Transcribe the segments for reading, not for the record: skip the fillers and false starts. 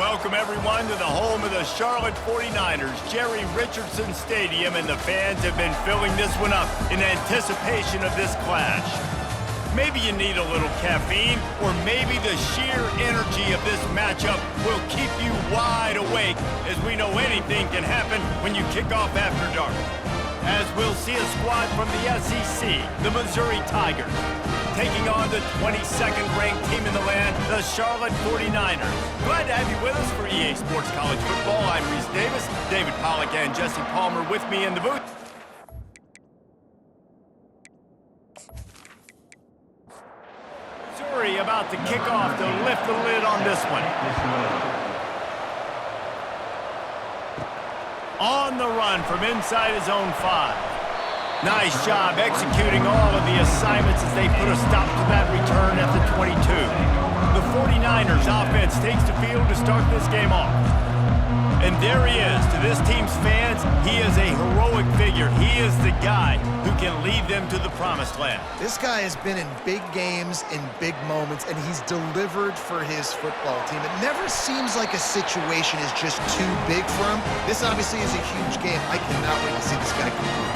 Welcome, everyone, to the home of the Charlotte 49ers, Jerry Richardson Stadium, and the fans have been filling this one up in anticipation of this clash. Maybe you need a little caffeine, or maybe the sheer energy of this matchup will keep you wide awake, as we know anything can happen when you kick off after dark. As we'll see a squad from the SEC, the Missouri Tigers, taking on the 22nd ranked team in the land, the Charlotte 49ers. Glad to have you with us for EA Sports College Football. I'm Reese Davis, David Pollack and Jesse Palmer with me in the booth. Missouri about to kick off to lift the lid on this one. On the run from inside his own 5. Nice job executing all of the assignments as they put a stop to that return at the 22. The 49ers offense takes the field to start this game off. And there he is. To this team's fans, he is a heroic figure. He is the guy who can lead them to the promised land. This guy has been in big games, in big moments, and he's delivered for his football team. It never seems like a situation is just too big for him. This obviously is a huge game. I cannot wait to see this guy compete.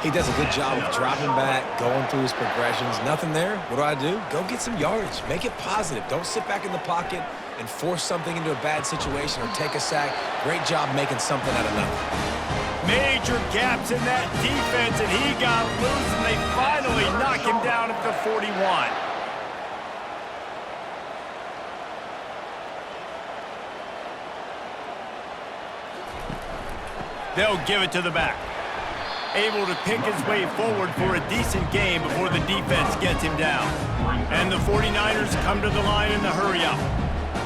He does a good job of dropping back, going through his progressions. Nothing there. What do? Go get some yardage. Make it positive. Don't sit back in the pocket and force something into a bad situation or take a sack. Great job making something out of nothing. Major gaps in that defense, and he got loose, and they finally knock him down at the 41. They'll give it to the back. Able to pick his way forward for a decent game before the defense gets him down. And the 49ers come to the line in the hurry-up.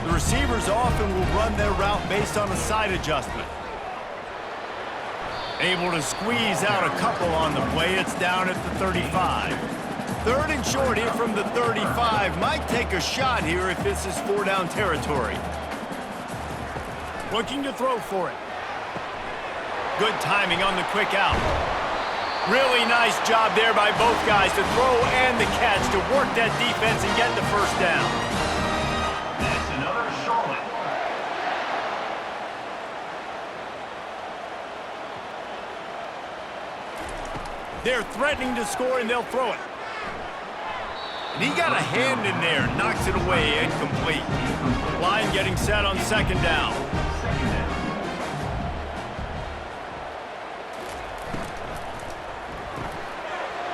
The receivers often will run their route based on a side adjustment. Able to squeeze out a couple on the play. It's down at the 35. Third and short here from the 35. Might take a shot here if this is 4-down territory. Looking to throw for it. Good timing on the quick out. Really nice job there by both guys to throw and the catch to work that defense and get the first down. That's another Charlotte. They're threatening to score, and they'll throw it. And he got a hand in there, knocks it away, incomplete. Line getting set on second down.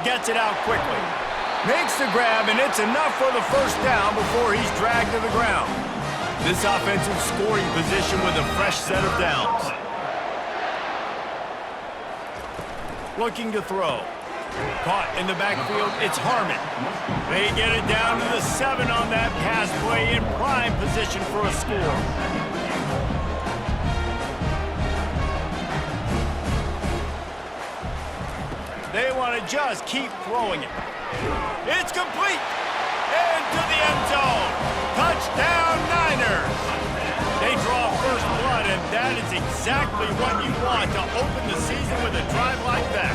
Gets it out quickly. Makes the grab, and it's enough for the first down before he's dragged to the ground. This offensive scoring position with a fresh set of downs. Looking to throw. Caught in the backfield, it's Harmon. They get it down to the 7 on that pass play, in prime position for a score. They want to just keep throwing it. It's complete. Into the end zone. Touchdown, Niners. They draw first blood, and that is exactly what you want to open the season with a drive like that.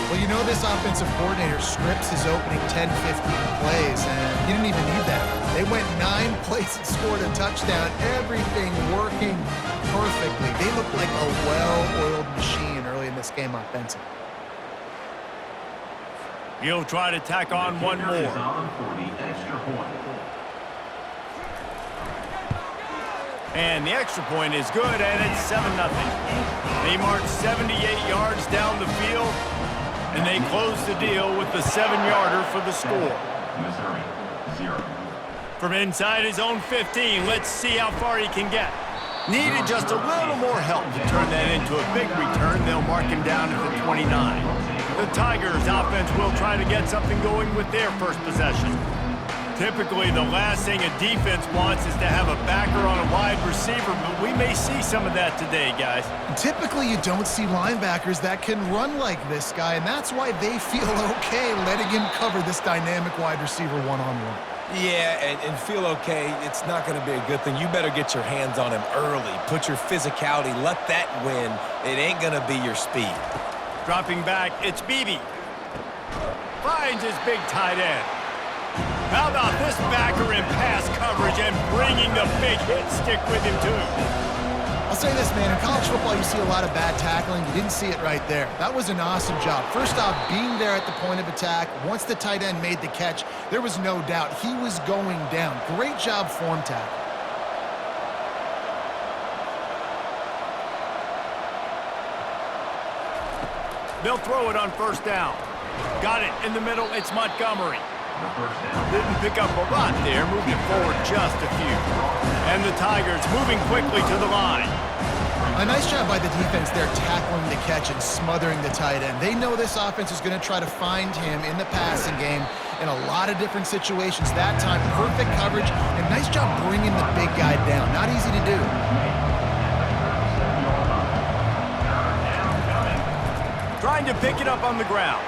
Well, you know this offensive coordinator scripts his opening 10, 15 plays, and he didn't even need that. They went 9 plays and scored a touchdown. Everything working perfectly. They look like a well-oiled machine early in this game offensively. He'll try to tack on one more. And the extra point is good, and it's 7-0. They march 78 yards down the field, and they close the deal with the 7-yarder for the score. Missouri, 0. From inside his own 15, let's see how far he can get. Needed just a little more help to turn that into a big return. They'll mark him down at the 29. The Tigers offense will try to get something going with their first possession. Typically, the last thing a defense wants is to have a backer on a wide receiver, but we may see some of that today, guys. Typically, you don't see linebackers that can run like this guy, and that's why they feel okay letting him cover this dynamic wide receiver one-on-one. Yeah, and feel okay. It's not going to be a good thing. You better get your hands on him early. Put your physicality. Let that win. It ain't going to be your speed. Dropping back, it's Beebe. Finds his big tight end. How about this backer in pass coverage and bringing the big hit stick with him, too? I'll say this, man. In college football, you see a lot of bad tackling. You didn't see it right there. That was an awesome job. First off, being there at the point of attack. Once the tight end made the catch, there was no doubt he was going down. Great job form tackle. They'll throw it on first down. Got it in the middle. It's Montgomery. Didn't pick up a lot there, moving it forward just a few. And the Tigers moving quickly to the line. A nice job by the defense there, tackling the catch and smothering the tight end. They know this offense is going to try to find him in the passing game in a lot of different situations. That time, perfect coverage, and nice job bringing the big guy down. Not easy to do. Trying to pick it up on the ground.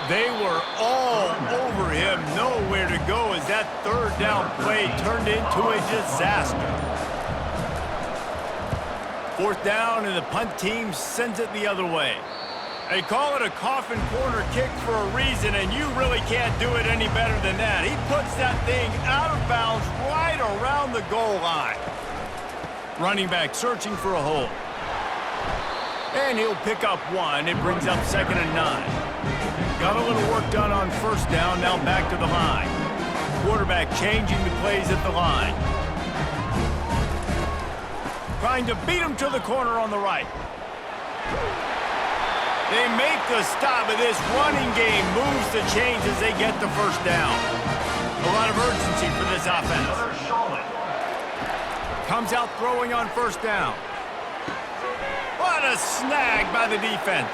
They were all over him, nowhere to go as that third down play turned into a disaster. Fourth down, and the punt team sends it the other way. They call it a coffin corner kick for a reason, and you really can't do it any better than that. He puts that thing out of bounds right around the goal line. Running back searching for a hole. And he'll pick up one. It brings up 2nd and 9. Got a little work done on first down, now back to the line. Quarterback changing the plays at the line. Trying to beat him to the corner on the right. They make the stop, and this running game moves the chains as they get the first down. A lot of urgency for this offense. Comes out throwing on first down. What a snag by the defense.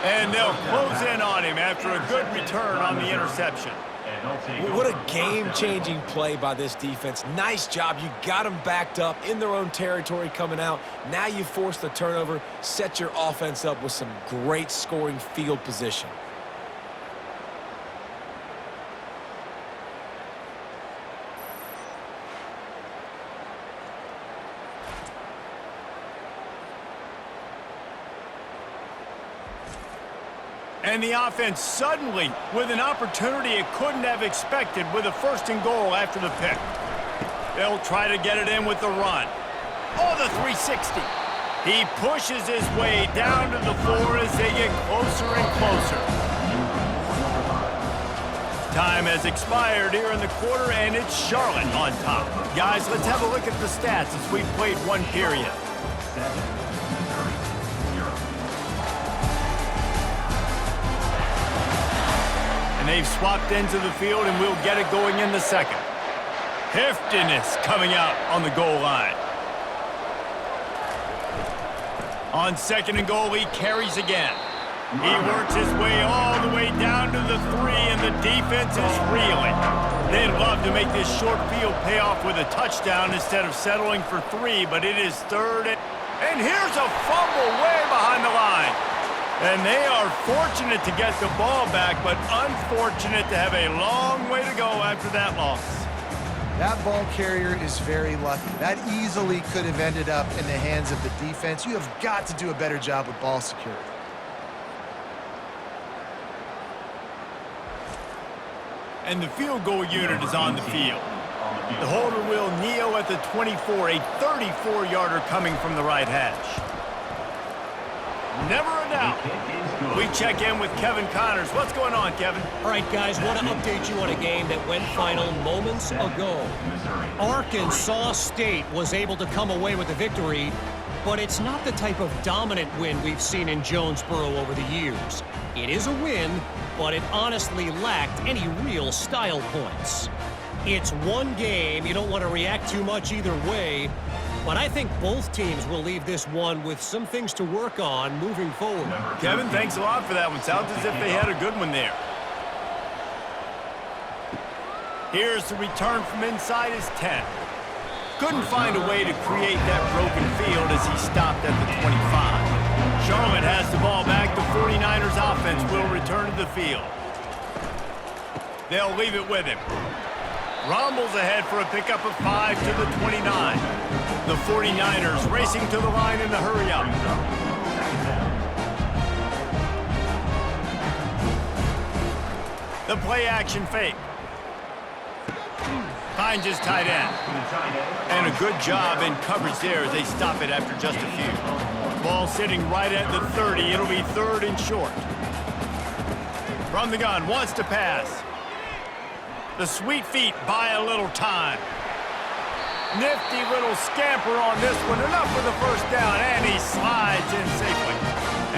And they'll close in on him after a good return on the interception. What a game-changing play by this defense. Nice job. You got them backed up in their own territory coming out. Now you force the turnover, set your offense up with some great scoring field position. And the offense suddenly with an opportunity it couldn't have expected with a 1st and goal after the pick. They'll try to get it in with the run. Oh, the 360. He pushes his way down to the floor as they get closer and closer. Time has expired here in the quarter, and it's Charlotte on top. Guys, let's have a look at the stats as we've played one period. And they've swapped into the field, and we'll get it going in the second. Heftiness coming out on the goal line. On 2nd and goal, he carries again. He works his way all the way down to the 3, and the defense is reeling. They'd love to make this short field pay off with a touchdown instead of settling for 3, but it is 3rd. And here's a fumble way behind the line. And they are fortunate to get the ball back, but unfortunate to have a long way to go after that loss. That ball carrier is very lucky. That easily could have ended up in the hands of the defense. You have got to do a better job with ball security. And the field goal unit is on the field. The holder will kneel at the 24, a 34-yarder coming from the right hash. Never a doubt. We check in with Kevin Connors. What's going on, Kevin? All right, guys, want to update you on a game that went final moments ago. Arkansas State was able to come away with a victory, but it's not the type of dominant win we've seen in Jonesboro over the years. It is a win, but it honestly lacked any real style points. It's one game. You don't want to react too much either way, but I think both teams will leave this one with some things to work on moving forward. Kevin, thanks a lot for that one. Sounds as if they had a good one there. Here's the return from inside his 10. Couldn't find a way to create that broken field as he stopped at the 25. Charlotte has the ball back. The 49ers offense will return to the field. They'll leave it with him. Rumbles ahead for a pickup of 5 to the 29. The 49ers racing to the line in the hurry-up. The play action fake. Finds his tight end. And a good job in coverage there as they stop it after just a few. Ball sitting right at the 30. It'll be 3rd and short. From the gun, wants to pass. The sweet feet buy a little time. Nifty little scamper on this one. Enough for the first down, and he slides in safely.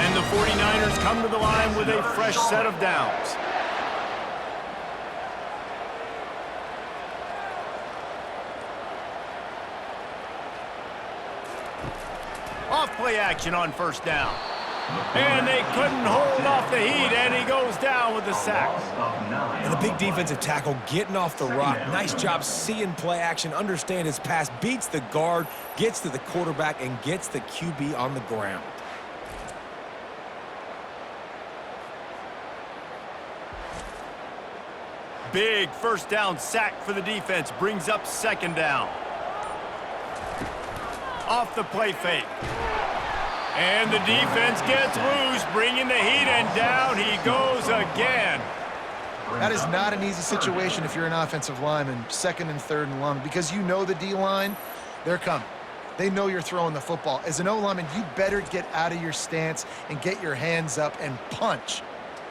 And the 49ers come to the line with a fresh set of downs. Off play action on first down. And they couldn't hold off the heat, and he goes down with the sack. And the big defensive tackle getting off the rock. Nice job seeing play action, understand his pass, beats the guard, gets to the quarterback, and gets the QB on the ground. Big first down sack for the defense, brings up 2nd down. Off the play fake. And the defense gets loose, bringing the heat, and down he goes again. That is not an easy situation if you're an offensive lineman, 2nd and 3rd and long, because you know the D-line, they're coming. They know you're throwing the football. As an O-lineman, you better get out of your stance and get your hands up and punch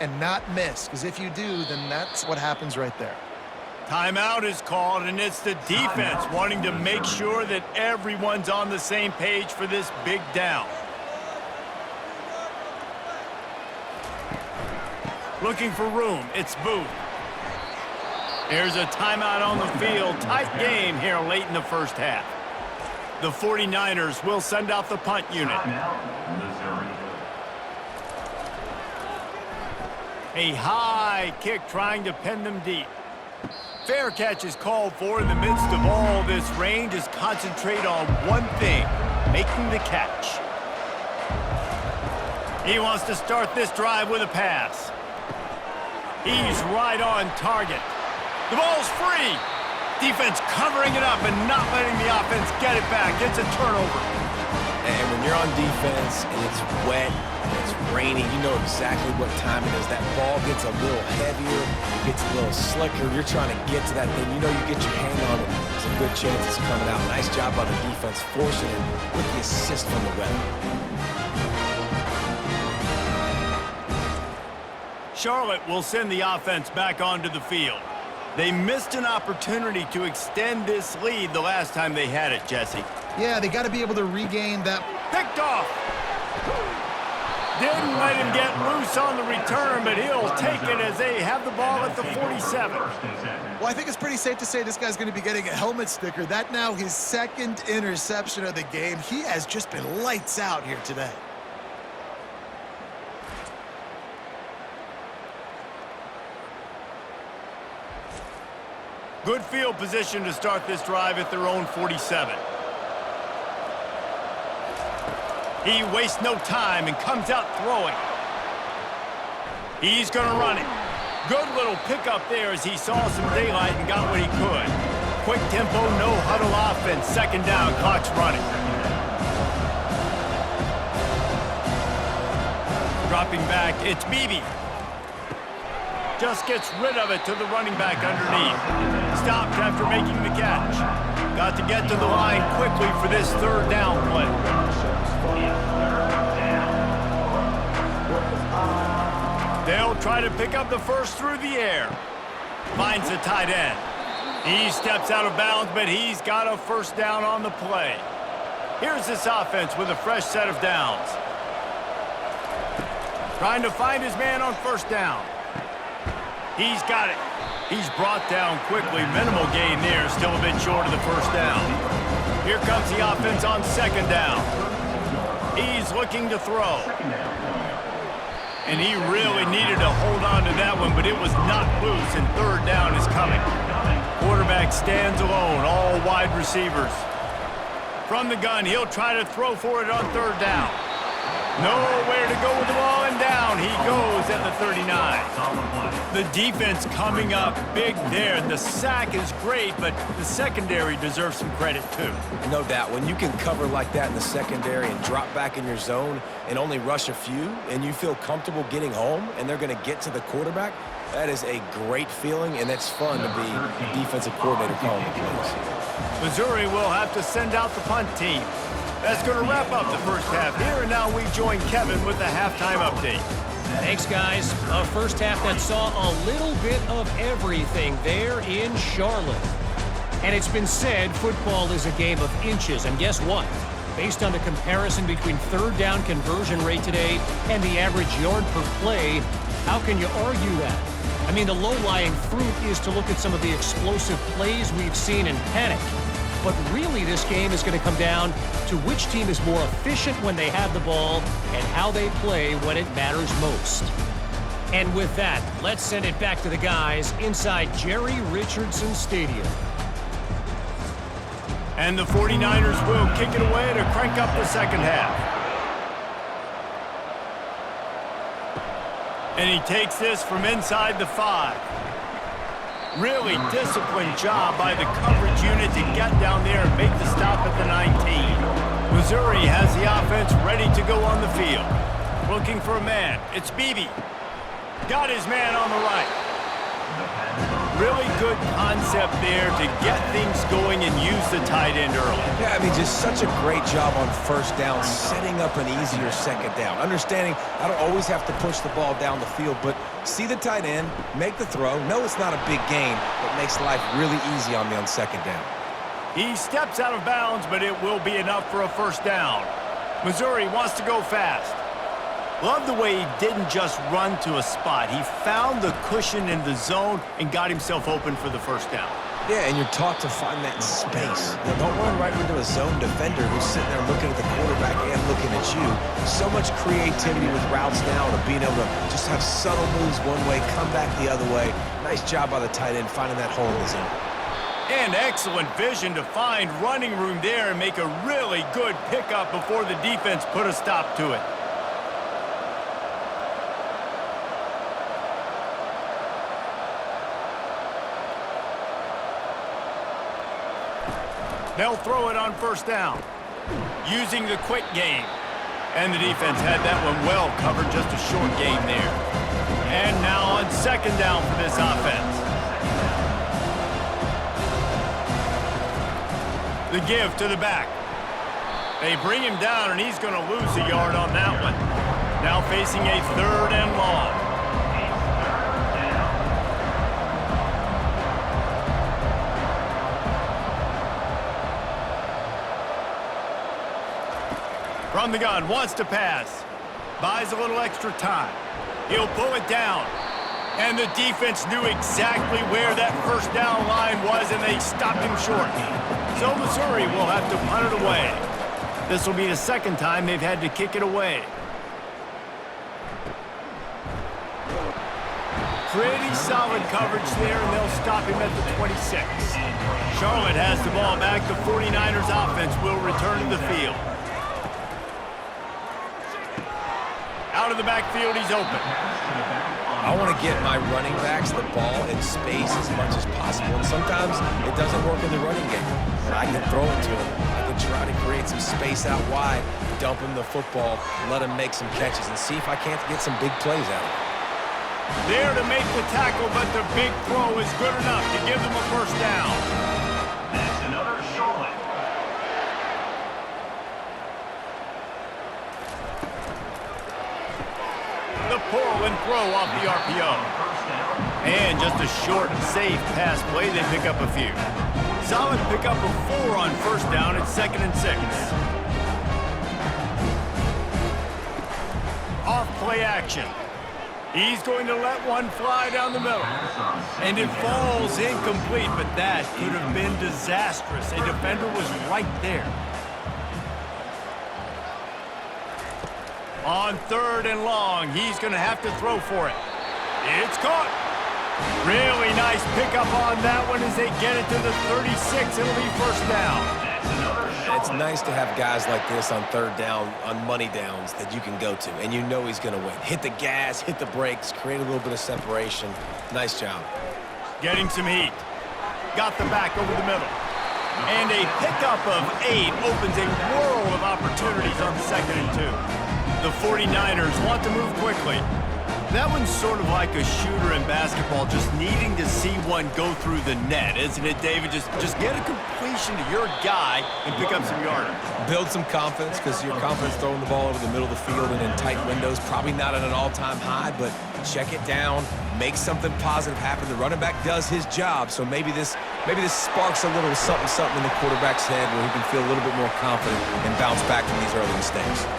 and not miss, because if you do, then that's what happens right there. Timeout is called, and it's the defense wanting to make sure that everyone's on the same page for this big down. Looking for room, it's Booth. There's a timeout on the field. Tight game here late in the first half. The 49ers will send out the punt unit. A high kick trying to pin them deep. Fair catch is called for. In the midst of all this rain, just concentrate on one thing, making the catch. He wants to start this drive with a pass. He's right on target. The ball's free. Defense covering it up and not letting the offense get it back. It's a turnover. And when you're on defense and it's wet and it's raining, you know exactly what time it is. That ball gets a little heavier, gets a little slicker. You're trying to get to that thing. You know you get your hand on it. There's a good chance it's coming out. Nice job by the defense forcing it with the assist from the weather. Charlotte will send the offense back onto the field. They missed an opportunity to extend this lead the last time they had it, Jesse. Yeah, they got to be able to regain that. Picked off. Didn't let him get loose on the return, but he'll take it as they have the ball at the 47. Well, I think it's pretty safe to say this guy's going to be getting a helmet sticker. That now his 2nd interception of the game. He has just been lights out here today. Good field position to start this drive at their own 47. He wastes no time and comes out throwing. He's going to run it. Good little pickup there as he saw some daylight and got what he could. Quick tempo, no huddle offense. 2nd down, clock's running. Dropping back, it's Beebe. Just gets rid of it to the running back underneath. Stopped after making the catch. Got to get to the line quickly for this 3rd down play. They'll try to pick up the first through the air. Finds the tight end. He steps out of bounds, but he's got a 1st down on the play. Here's this offense with a fresh set of downs. Trying to find his man on 1st down. He's got it. He's brought down quickly. Minimal gain there, still a bit short of the 1st down. Here comes the offense on 2nd down. He's looking to throw. And he really needed to hold on to that one, but it was not loose, and 3rd down is coming. Quarterback stands alone, all wide receivers. From the gun, he'll try to throw for it on 3rd down. Nowhere to go with the ball, and down he goes at the 39. The defense coming up big there. The sack is great, but the secondary deserves some credit too. No doubt. When you can cover like that in the secondary and drop back in your zone and only rush a few, and you feel comfortable getting home, and they're going to get to the quarterback, that is a great feeling, and it's fun to be a defensive coordinator calling the plays. Missouri will have to send out the punt team. That's going to wrap up the first half here, and now we join Kevin with the halftime update. Thanks, guys. A first half that saw a little bit of everything there in Charlotte. And it's been said football is a game of inches, and guess what? Based on the comparison between third down conversion rate today and the average yard per play, how can you argue that? I mean, the low-lying fruit is to look at some of the explosive plays we've seen in panic. But really, this game is going to come down to which team is more efficient when they have the ball and how they play when it matters most. And with that, let's send it back to the guys inside Jerry Richardson Stadium. And the 49ers will kick it away to crank up the second half. And he takes this from inside the 5. Really disciplined job by the coverage unit to get down there and make the stop at the 19. Missouri has the offense ready to go on the field. Looking for a man. It's Beebe. Got his man on the right. Really good concept there to get things going and use the tight end early. Yeah, I mean, just such a great job on first down, setting up an easier second down. Understanding I don't always have to push the ball down the field, but see the tight end, make the throw. No, it's not a big gain, but makes life really easy on me on second down. He steps out of bounds, but it will be enough for a first down. Missouri wants to go fast. Love the way he didn't just run to a spot. He found the cushion in the zone and got himself open for the first down. Yeah, and you're taught to find that space. Now, don't run right into a zone defender who's sitting there looking at the quarterback and looking at you. So much creativity with routes now to being able to just have subtle moves one way, come back the other way. Nice job by the tight end finding that hole in the zone. And excellent vision to find running room there and make a really good pickup before the defense put a stop to it. They'll throw it on first down, using the quick game. And the defense had that one well covered, just a short game there. And now on second down for this offense. The give to the back. They bring him down, and he's going to lose a yard on that one. Now facing a third and long. From the gun, wants to pass. Buys a little extra time. He'll pull it down. And the defense knew exactly where that first down line was, and they stopped him short. So Missouri will have to punt it away. This will be the second time they've had to kick it away. Pretty solid coverage there, and they'll stop him at the 26. Charlotte has the ball back. The 49ers offense will return to the field. Out of the backfield, he's open. I want to get my running backs the ball in space as much as possible. And sometimes it doesn't work in the running game. And I can throw it to him. I can try to create some space out wide, dump him the football, let him make some catches, and see if I can't get some big plays out of it. There to make the tackle, but the big throw is good enough to give them a first down. That's another Charlotte. The pull and throw off the RPO. And just a short, safe pass play. They pick up a few. Solid pickup of 4 on first down. It's 2nd and 6. Off play action. He's going to let one fly down the middle. And it falls incomplete, but that could have been disastrous. A defender was right there. On 3rd and long, he's going to have to throw for it. It's caught. Really nice pickup on that one as they get it to the 36. It'll be first down. Yeah, it's nice to have guys like this on third down, on money downs that you can go to, and you know he's going to win. Hit the gas, hit the brakes, create a little bit of separation. Nice job. Getting some heat. Got the back over the middle. And a pickup of 8 opens a world of opportunities on 2nd and 2. The 49ers want to move quickly. That one's sort of like a shooter in basketball, just needing to see one go through the net, isn't it, David? Just get a completion to your guy and pick up some yardage. Build some confidence, because your confidence throwing the ball over the middle of the field and in tight windows, probably not at an all-time high, but check it down, make something positive happen. The running back does his job, so maybe this sparks a little something in the quarterback's head where he can feel a little bit more confident and bounce back from these early mistakes.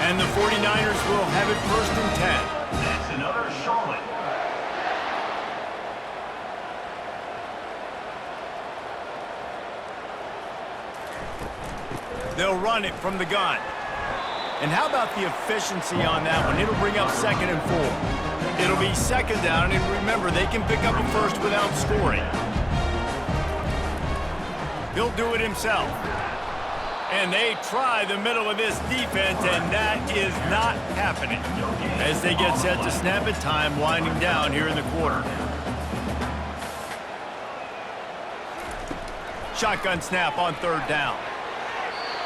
And the 49ers will have it 1st and 10. That's another Charlotte. They'll run it from the gun. And how about the efficiency on that one? It'll bring up 2nd and 4. It'll be 2nd down, and remember, they can pick up a first without scoring. He'll do it himself. And they try the middle of this defense, and that is not happening. As they get set to snap it, time winding down here in the quarter. Shotgun snap on 3rd down.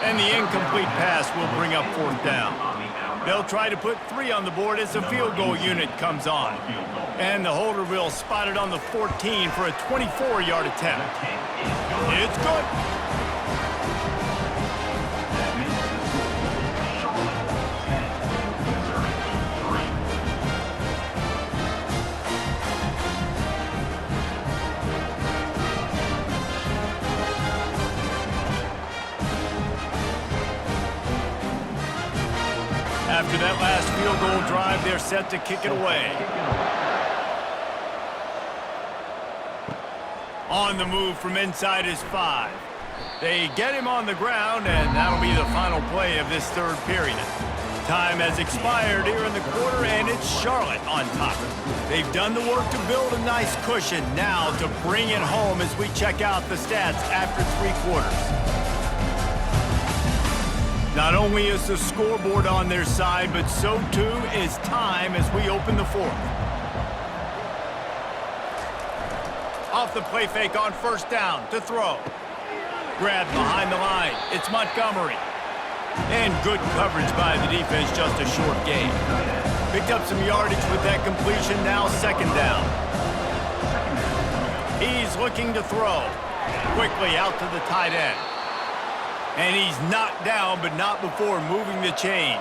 And the incomplete pass will bring up 4th down. They'll try to put 3 on the board as the field goal unit comes on. And the holder will spot it on the 14 for a 24-yard attempt. It's good. After that last field goal drive, they're set to kick it away. On the move from inside his 5. They get him on the ground, and that'll be the final play of this 3rd period. Time has expired here in the quarter, and it's Charlotte on top. They've done the work to build a nice cushion. Now to bring it home as we check out the stats after 3 quarters. Not only is the scoreboard on their side, but so too is time as we open the 4th. Off the play fake on 1st down to throw. Grabbed behind the line. It's Montgomery. And good coverage by the defense, just a short gain. Picked up some yardage with that completion, now 2nd down. He's looking to throw. Quickly out to the tight end. And he's knocked down, but not before moving the chains.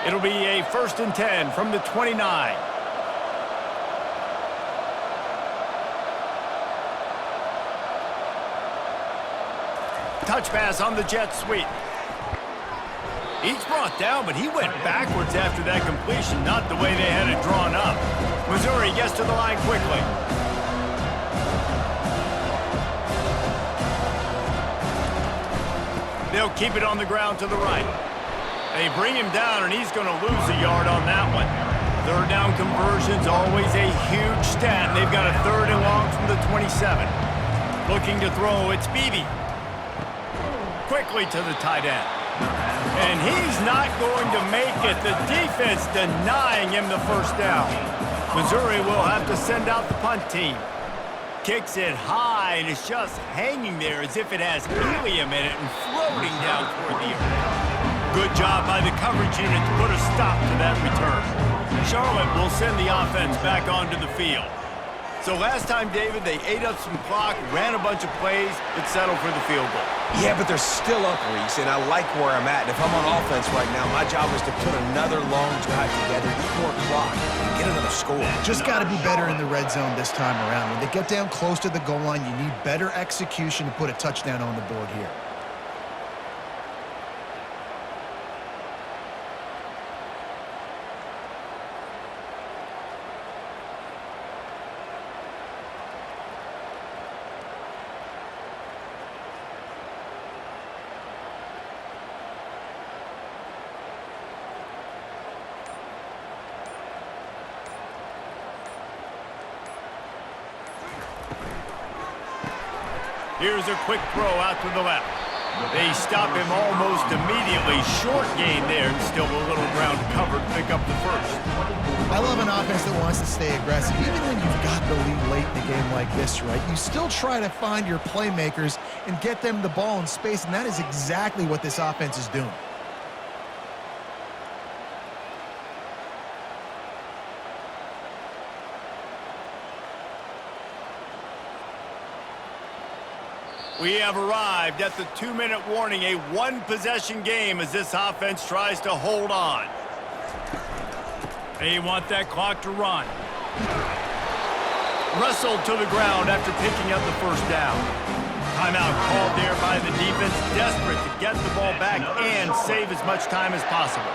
It'll be a 1st and 10 from the 29. Touch pass on the jet sweep. He's brought down, but he went backwards after that completion, not the way they had it drawn up. Missouri gets to the line quickly. They'll keep it on the ground to the right. They bring him down, and he's going to lose a yard on that one. 3rd down conversion's always a huge stat. They've got a 3rd and long from the 27. Looking to throw, it's Beebe. Quickly to the tight end. And he's not going to make it. The defense denying him the 1st down. Missouri will have to send out the punt team. Kicks it high, and it's just hanging there as if it has helium in it and floating down toward the air. Good job by the coverage unit to put a stop to that return. Charlotte will send the offense back onto the field. So last time, David, they ate up some clock, ran a bunch of plays, but settled for the field goal. Yeah, but they're still up, Reese, and I like where I'm at. And if I'm on offense right now, my job is to put another long drive together, eat more clock, and get another score. Just got to be better in the red zone this time around. When they get down close to the goal line, you need better execution to put a touchdown on the board here. Here's a quick throw out to the left. They stop him almost immediately. Short gain there, and still a little ground cover to pick up the first. I love an offense that wants to stay aggressive. Even when you've got the lead late in a game like this, right, you still try to find your playmakers and get them the ball in space, and that is exactly what this offense is doing. We have arrived at the 2-minute warning, a one-possession game as this offense tries to hold on. They want that clock to run. Wrestled to the ground after picking up the first down. Timeout called there by the defense, desperate to get the ball back and save as much time as possible.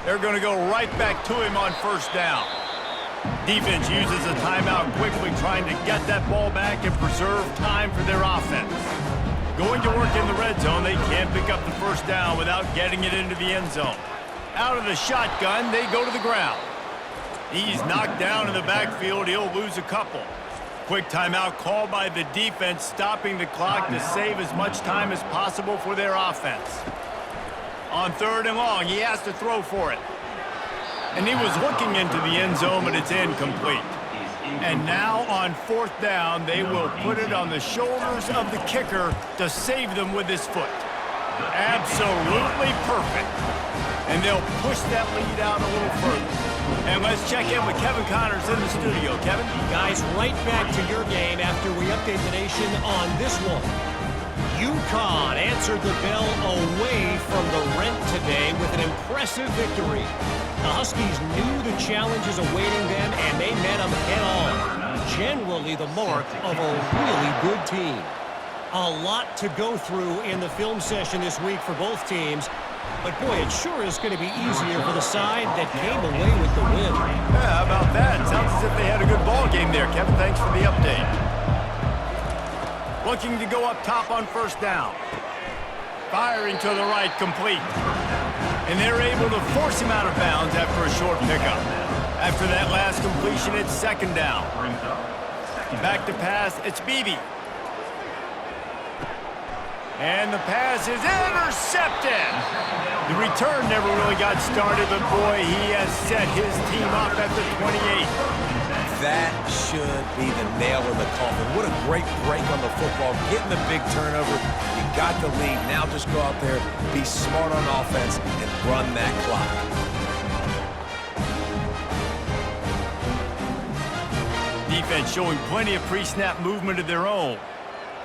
They're going to go right back to him on first down. Defense uses a timeout quickly, trying to get that ball back and preserve time for their offense. Going to work in the red zone, they can't pick up the first down without getting it into the end zone. Out of the shotgun, they go to the ground. He's knocked down in the backfield. He'll lose a couple. Quick timeout called by the defense, stopping the clock to save as much time as possible for their offense. On 3rd and long, he has to throw for it. And he was looking into the end zone, but it's incomplete. And now on 4th down, they will put it on the shoulders of the kicker to save them with his foot. Absolutely perfect. And they'll push that lead out a little further. And let's check in with Kevin Connors in the studio. Kevin? Guys, right back to your game after we update the nation on this one. UConn answered the bell away from the Rent today with an impressive victory. The Huskies knew the challenges awaiting them, and they met them head-on. Generally the mark of a really good team. A lot to go through in the film session this week for both teams. But, boy, it sure is going to be easier for the side that came away with the win. Yeah, how about that? Sounds as if they had a good ball game there. Kevin, thanks for the update. Looking to go up top on first down. Firing to the right, complete. And they're able to force him out of bounds after a short pickup. After that last completion, it's 2nd down. Back to pass, it's Beebe. And the pass is intercepted. The return never really got started, but boy, he has set his team up at the 28. That should be the nail in the coffin. What a great break on the football. Getting the big turnover. You got the lead. Now just go out there, be smart on offense, and run that clock. Defense showing plenty of pre-snap movement of their own.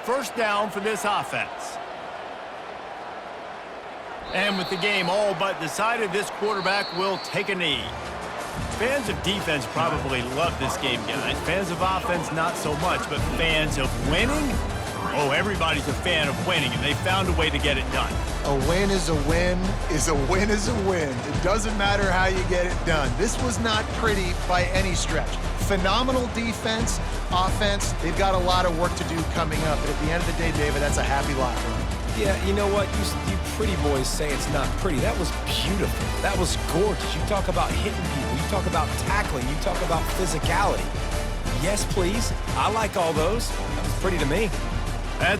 First down for this offense. And with the game all but decided, this quarterback will take a knee. Fans of defense probably love this game, guys. Fans of offense, not so much, but fans of winning? Oh, everybody's a fan of winning, and they found a way to get it done. A win is a win is a win is a win. It doesn't matter how you get it done. This was not pretty by any stretch. Phenomenal defense, offense. They've got a lot of work to do coming up. But at the end of the day, David, that's a happy lot for them. Yeah, you know what? You pretty boys say it's not pretty. That was beautiful. That was gorgeous. You talk about hitting people. You talk about tackling. You talk about physicality. Yes, please. I like all those. That was pretty to me.